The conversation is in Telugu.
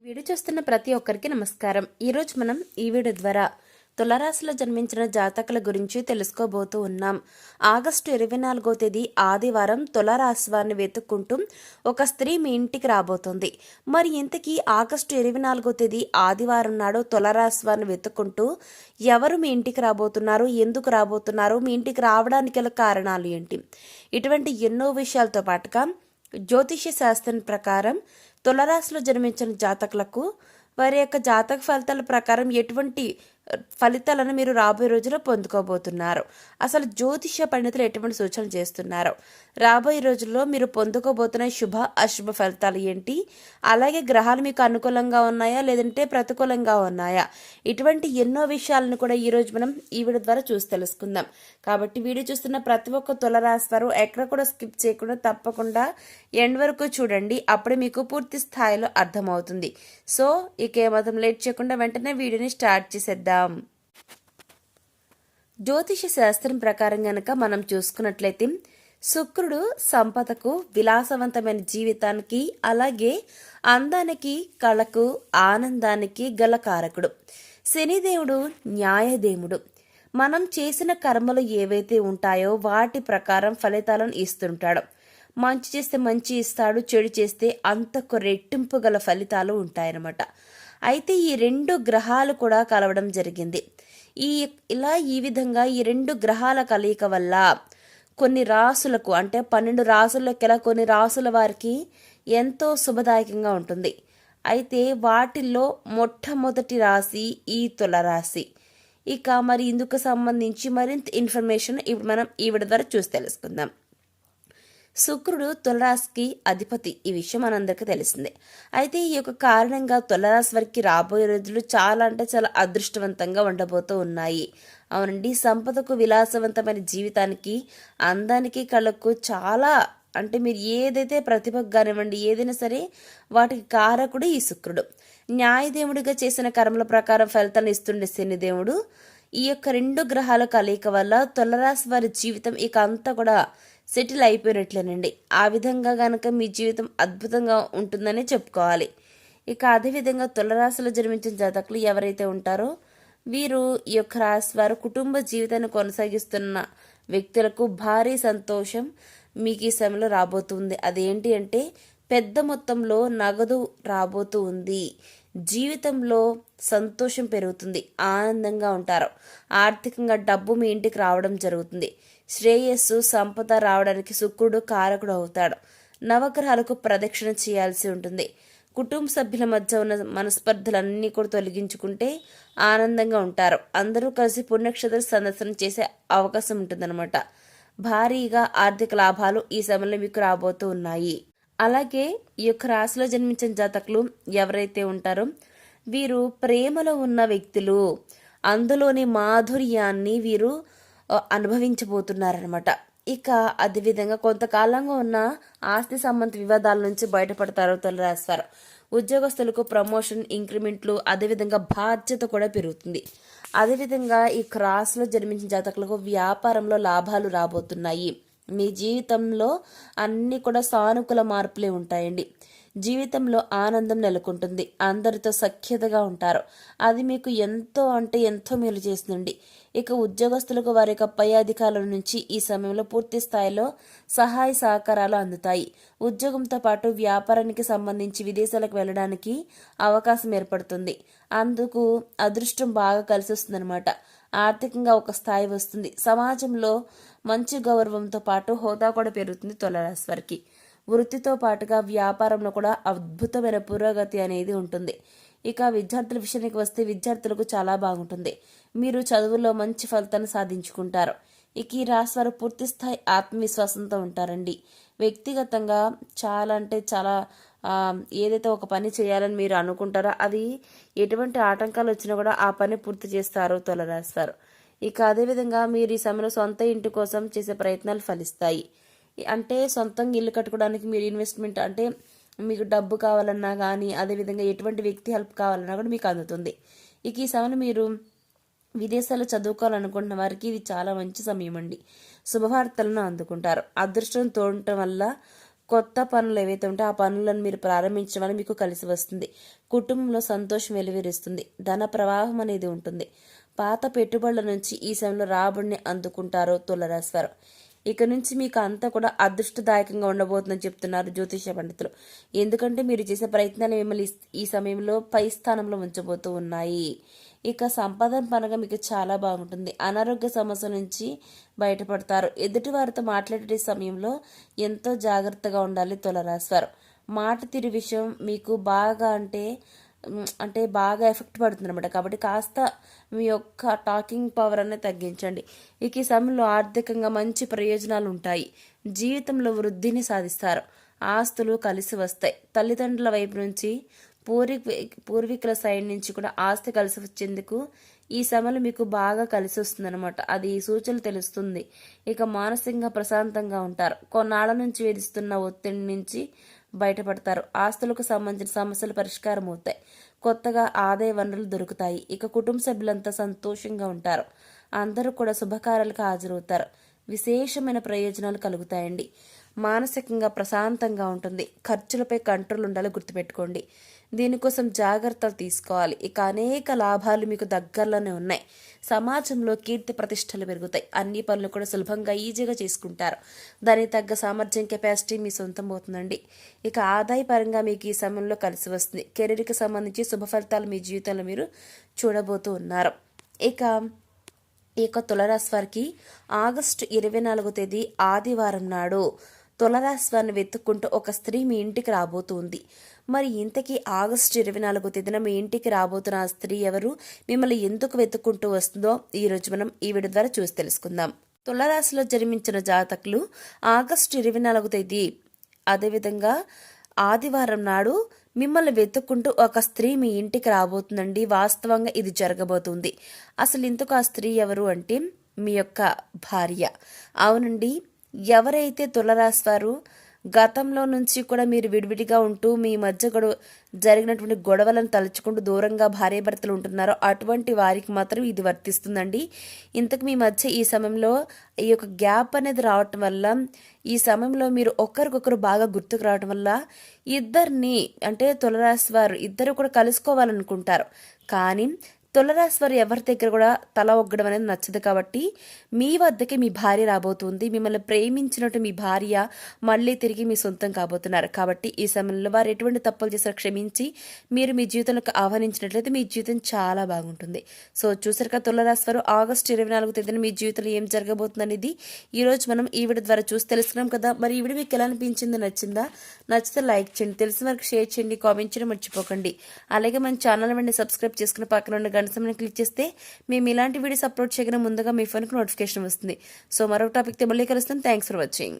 వీడియో చూస్తున్న ప్రతి ఒక్కరికి నమస్కారం. ఈరోజు మనం ఈ వీడియో ద్వారా తులారాశిలో జన్మించిన జాతకుల గురించి తెలుసుకోబోతూ ఉన్నాం. ఆగస్టు 24వ తేదీ ఆదివారం తులారాశి వారిని వెతుక్కుంటూ ఒక స్త్రీ మీ ఇంటికి రాబోతుంది. మరి ఇంతకీ ఆగస్టు 24వ తేదీ ఆదివారం నాడు తులారాశి వారిని వెతుక్కుంటూ ఎవరు మీ ఇంటికి రాబోతున్నారు, ఎందుకు రాబోతున్నారు, మీ ఇంటికి రావడానికి గల కారణాలు ఏంటి, ఇటువంటి ఎన్నో విషయాలతో పాటుగా జ్యోతిష్య శాస్త్రం ప్రకారం తులారాశిలో జన్మించిన జాతకులకు వారి యొక్క జాతక ఫలితాల ప్రకారం ఎటువంటి ఫలితాలను మీరు రాబోయే రోజుల్లో పొందుకోబోతున్నారు, అసలు జ్యోతిష పండితులు ఎటువంటి సూచనలు చేస్తున్నారు, రాబోయే రోజుల్లో మీరు పొందుకోబోతున్న శుభ అశుభ ఫలితాలు ఏంటి, అలాగే గ్రహాలు మీకు అనుకూలంగా ఉన్నాయా లేదంటే ప్రతికూలంగా ఉన్నాయా, ఇటువంటి ఎన్నో విషయాలను కూడా ఈరోజు మనం ఈ వీడియో ద్వారా చూసి తెలుసుకుందాం. కాబట్టి వీడియో చూస్తున్న ప్రతి ఒక్క తులారాశి వారు ఎక్కడ కూడా స్కిప్ చేయకుండా తప్పకుండా ఎండ్ వరకు చూడండి, అప్పుడే మీకు పూర్తి స్థాయిలో అర్థమవుతుంది. సో ఇక ఏమాత్రం లేట్ చేయకుండా వెంటనే వీడియోని స్టార్ట్ చేసేద్దాం. జ్యోతిష శాస్త్రం ప్రకారం గనక మనం చూసుకున్నట్లయితే శుక్రుడు సంపదకు, విలాసవంతమైన జీవితానికి, అలాగే అందానికి, కళకు, ఆనందానికి గల కారకుడు. శనిదేవుడు న్యాయదేవుడు. మనం చేసిన కర్మలు ఏవైతే ఉంటాయో వాటి ప్రకారం ఫలితాలను ఇస్తుంటాడు. మంచి చేస్తే మంచి ఇస్తాడు, చెడు చేస్తే అంతకు రెట్టింపు గల ఫలితాలు ఉంటాయన్నమాట. అయితే ఈ రెండు గ్రహాలు కూడా కలవడం జరిగింది. ఈ విధంగా ఈ రెండు గ్రహాల కలయిక వల్ల కొన్ని రాసులకు, అంటే 12 రాసులకి కొన్ని రాసుల వారికి ఎంతో శుభదాయకంగా ఉంటుంది. అయితే వాటిల్లో మొట్టమొదటి రాశి ఈ తులారాశి. ఇక మరి ఇందుకు సంబంధించి మరింత ఇన్ఫర్మేషన్ ఇప్పుడు మనం ఈ వీడియో ద్వారా చూసి తెలుసుకుందాం. శుక్రుడు తులారాశికి అధిపతి, ఈ విషయం మనందరికీ తెలిసిందే. అయితే ఈ యొక్క కారణంగా తులారాశి వారికి రాబోయే రోజులు చాలా అంటే చాలా అదృష్టవంతంగా ఉండబోతూ ఉన్నాయి. అవునండి, సంపదకు, విలాసవంతమైన జీవితానికి, అందానికి, కళకు చాలా అంటే మీరు ఏదైతే ప్రతిభకు కానివ్వండి ఏదైనా సరే వాటికి కారకుడు ఈ శుక్రుడు. న్యాయదేవుడిగా చేసిన కర్మల ప్రకారం ఫలితాన్ని ఇస్తుండే శనిదేవుడు. ఈ యొక్క రెండు గ్రహాల కలయిక వల్ల తులారాశి వారి జీవితం ఇక అంతా కూడా సెటిల్ అయిపోయినట్లేనండి. ఆ విధంగా గనక మీ జీవితం అద్భుతంగా ఉంటుందని చెప్పుకోవాలి. ఇక అదేవిధంగా తులారాశిలో జన్మించిన జాతకులు ఎవరైతే ఉంటారో వీరు ఈ యొక్క రాశి వారు కుటుంబ జీవితాన్ని కొనసాగిస్తున్న వ్యక్తులకు భారీ సంతోషం మీకు ఈ సమయంలో రాబోతుంది. అదేంటి అంటే పెద్ద మొత్తంలో నగదు రాబోతూ ఉంది. జీవితంలో సంతోషం పెరుగుతుంది, ఆనందంగా ఉంటారు. ఆర్థికంగా డబ్బు మీ ఇంటికి రావడం జరుగుతుంది. శ్రేయస్సు, సంపద రావడానికి శుక్రుడు కారకుడు అవుతాడు. నవగ్రహాలకు ప్రదక్షిణ చేయాల్సి ఉంటుంది. కుటుంబ సభ్యుల మధ్య ఉన్న మనస్పర్ధలన్నీ కూడా తొలగించుకుంటే ఆనందంగా ఉంటారు. అందరూ కలిసి పుణ్యక్షేత్ర సందర్శన చేసే అవకాశం ఉంటుందన్నమాట. భారీగా ఆర్థిక లాభాలు ఈ సమయంలో మీకు రాబోతూ ఉన్నాయి. అలాగే ఈ యొక్క రాశిలో జన్మించిన జాతకులు ఎవరైతే ఉంటారో వీరు ప్రేమలో ఉన్న వ్యక్తులు, అందులోని మాధుర్యాన్ని వీరు అనుభవించబోతున్నారనమాట. ఇక అదేవిధంగా కొంతకాలంగా ఉన్న ఆస్తి సంబంధ వివాదాల నుంచి బయటపడతారు తులారాశి వారు. ఉద్యోగస్తులకు ప్రమోషన్, ఇంక్రిమెంట్లు, అదేవిధంగా బాధ్యత కూడా పెరుగుతుంది. అదేవిధంగా ఈ రాశిలో జన్మించిన జాతకులకు వ్యాపారంలో లాభాలు రాబోతున్నాయి. మీ జీవితంలో అన్ని కూడా సానుకూల మార్పులే ఉంటాయండి. జీవితంలో ఆనందం నెలకొంటుంది. అందరితో సఖ్యతగా ఉంటారు. అది మీకు ఎంతో అంటే ఎంతో మేలు చేస్తుంది. ఇక ఉద్యోగస్తులకు వారి యొక్క పై అధికారుల నుంచి ఈ సమయంలో పూర్తి స్థాయిలో సహాయ సహకారాలు అందుతాయి. ఉద్యోగంతో పాటు వ్యాపారానికి సంబంధించి విదేశాలకు వెళ్ళడానికి అవకాశం ఏర్పడుతుంది. అందుకు అదృష్టం బాగా కలిసి వస్తుందన్నమాట. ఆర్థికంగా ఒక స్థాయి వస్తుంది. సమాజంలో మంచి గౌరవంతో పాటు హోదా కూడా పెరుగుతుంది తులారాశి వారికి. వృత్తితో పాటుగా వ్యాపారంలో కూడా అద్భుతమైన పురోగతి అనేది ఉంటుంది. ఇక విద్యార్థుల విషయానికి వస్తే విద్యార్థులకు చాలా బాగుంటుంది. మీరు చదువుల్లో మంచి ఫలితాన్ని సాధించుకుంటారు. ఇక ఈ రాశి వారు పూర్తి స్థాయి ఆత్మవిశ్వాసంతో ఉంటారండి. వ్యక్తిగతంగా చాలా అంటే చాలా ఏదైతే ఒక పని చేయాలని మీరు అనుకుంటారో అది ఎటువంటి ఆటంకాలు వచ్చినా కూడా ఆ పని పూర్తి చేస్తారు తులారాశి వారు. ఇక అదేవిధంగా మీరు ఈ సమయంలో సొంత ఇంటి కోసం చేసే ప్రయత్నాలు ఫలిస్తాయి. అంటే సొంతంగా ఇల్లు కట్టుకోవడానికి మీరు ఇన్వెస్ట్మెంట్, అంటే మీకు డబ్బు కావాలన్నా కానీ అదేవిధంగా ఎటువంటి వ్యక్తి హెల్ప్ కావాలన్నా కూడా మీకు అందుతుంది. ఇక ఈ సమయంలో మీరు విదేశాల్లో చదువుకోవాలనుకుంటున్న వారికి ఇది చాలా మంచి సమయం అండి. శుభవార్తలను అందుకుంటారు. అదృష్టం తోడటం వల్ల కొత్త పనులు ఏవైతే ఉంటే ఆ పనులను మీరు ప్రారంభించడం వల్ల మీకు కలిసి వస్తుంది. కుటుంబంలో సంతోషం వెలువరిస్తుంది. ధన ప్రవాహం అనేది ఉంటుంది. పాత పెట్టుబడుల నుంచి ఈ సమయంలో రాబడిని అందుకుంటారు తులారాశి వారు. ఇక నుంచి మీకు అంతా కూడా అదృష్టదాయకంగా ఉండబోతుందని చెప్తున్నారు జ్యోతిష పండితులు. ఎందుకంటే మీరు చేసే ప్రయత్నాలు మిమ్మల్ని ఈ సమయంలో పై స్థానంలో ఉంచబోతూ ఉన్నాయి. ఇక సంపాదన పరంగా మీకు చాలా బాగుంటుంది. అనారోగ్య సమస్య నుంచి బయటపడతారు. ఎదుటి వారితో మాట్లాడే సమయంలో ఎంతో జాగ్రత్తగా ఉండాలి తులారాశి వారు. మాట తీరు విషయం మీకు బాగా అంటే బాగా ఎఫెక్ట్ పడుతుంది అనమాట. కాబట్టి కాస్త మీ యొక్క టాకింగ్ పవర్ అనేది తగ్గించండి. ఇక ఈ సమయంలో ఆర్థికంగా మంచి ప్రయోజనాలు ఉంటాయి. జీవితంలో వృద్ధిని సాధిస్తారు. ఆస్తులు కలిసి వస్తాయి. తల్లిదండ్రుల వైపు నుంచి పూర్వీకుల సైడ్ నుంచి కూడా ఆస్తి కలిసి వచ్చేందుకు ఈ సమయంలో మీకు బాగా కలిసి వస్తుంది అనమాట. అది ఈ సూచనలు తెలుస్తుంది. ఇక మానసికంగా ప్రశాంతంగా ఉంటారు. కొన్నాళ్ల నుంచి వేధిస్తున్న ఒత్తిడి నుంచి బయటపడతారు. ఆస్తులకు సంబంధించిన సమస్యలు పరిష్కారం అవుతాయి. కొత్తగా ఆదాయ వనరులు దొరుకుతాయి. ఇక కుటుంబ సభ్యులంతా సంతోషంగా ఉంటారు. అందరూ కూడా శుభకార్యాలకు హాజరవుతారు. విశేషమైన ప్రయోజనాలు కలుగుతాయండి. మానసికంగా ప్రశాంతంగా ఉంటుంది. ఖర్చులపై కంట్రోల్ ఉండాలి, గుర్తుపెట్టుకోండి. దీనికోసం జాగ్రత్తలు తీసుకోవాలి. ఇక అనేక లాభాలు మీకు దగ్గరలోనే ఉన్నాయి. సమాజంలో కీర్తి ప్రతిష్టలు పెరుగుతాయి. అన్ని పనులు కూడా సులభంగా ఈజీగా చేసుకుంటారు. దానికి తగ్గ సామర్థ్యం కెపాసిటీ మీ సొంతం అవుతుందండి. ఇక ఆదాయపరంగా మీకు ఈ సమయంలో కలిసి వస్తుంది. కెరీర్కి సంబంధించి శుభ ఫలితాలు మీ జీవితంలో మీరు చూడబోతూ ఉన్నారు. ఇక తులారాశి వారికి ఆగస్టు 24వ తేదీ ఆదివారం నాడు తులారాశి వారిని వెతుక్కుంటూ ఒక స్త్రీ మీ ఇంటికి రాబోతుంది. మరి ఇంతకీ ఆగస్టు 24వ తేదీన మీ ఇంటికి రాబోతున్న ఆ స్త్రీ ఎవరు, మిమ్మల్ని ఎందుకు వెతుక్కుంటూ వస్తుందో ఈ రోజు మనం ఈ వీడియో ద్వారా చూసి తెలుసుకుందాం. తులారాశిలో జన్మించిన జాతకులు ఆగస్టు 24వ తేదీ అదేవిధంగా ఆదివారం నాడు మిమ్మల్ని వెతుక్కుంటూ ఒక స్త్రీ మీ ఇంటికి రాబోతుందండి. వాస్తవంగా ఇది జరగబోతుంది. అసలు ఇంతకు ఆ స్త్రీ ఎవరు అంటే మీ యొక్క భార్య. అవునండి, ఎవరైతే తులారాశి వారు గతంలో నుంచి కూడా మీరు విడివిడిగా ఉంటూ మీ మధ్య జరిగినటువంటి గొడవలను తలుచుకుంటూ దూరంగా భార్యాభర్తలు ఉంటున్నారో అటువంటి వారికి మాత్రం ఇది వర్తిస్తుందండి. ఇంతకు మీ మధ్య ఈ సమయంలో ఈ యొక్క గ్యాప్ అనేది రావటం వల్ల, ఈ సమయంలో మీరు ఒకరికొకరు బాగా గుర్తుకు రావటం వల్ల ఇద్దరిని అంటే తులారాశి వారు ఇద్దరు కూడా కలుసుకోవాలనుకుంటారు. కానీ తులారాశి వారు ఎవరి దగ్గర కూడా తల ఒగ్గడం అనేది నచ్చదు. కాబట్టి మీ వద్దకి మీ భార్య రాబోతుంది. మిమ్మల్ని ప్రేమించినట్టు మీ భార్య మళ్ళీ తిరిగి మీ సొంతం కాబోతున్నారు. కాబట్టి ఈ సమయంలో వారు ఎటువంటి తప్పులు చేశారో క్షమించి మీరు మీ జీవితంలోకి ఆహ్వానించినట్లయితే మీ జీవితం చాలా బాగుంటుంది. సో చూసారు కదా తులారాశి వారు ఆగస్టు 24వ తేదీన మీ జీవితంలో ఏం జరగబోతుంది అనేది ఈ రోజు మనం ఈ వీడియో ద్వారా చూసి తెలుసుకున్నాం కదా. మరి ఈ వీడియో మీకు ఎలా అనిపించింది, నచ్చిందా? నచ్చితే లైక్ చేయండి, తెలిసిన వరకు షేర్ చేయండి, కామెంట్ చేయడం మర్చిపోకండి. అలాగే మన ఛానల్ వెంటనే సబ్స్క్రైబ్ చేసుకుని పక్కన ఉన్న గంట సింబల్ని క్లిక్ చేస్తే మేము ఇలాంటి వీడియోస్ అప్లోడ్ చేయగానే ముందుగా మీ ఫోన్కి నోటిఫికేషన్ వస్తుంది. సో మరొక టాపిక్తో మళ్ళీ కలుస్తాం. Thanks for watching.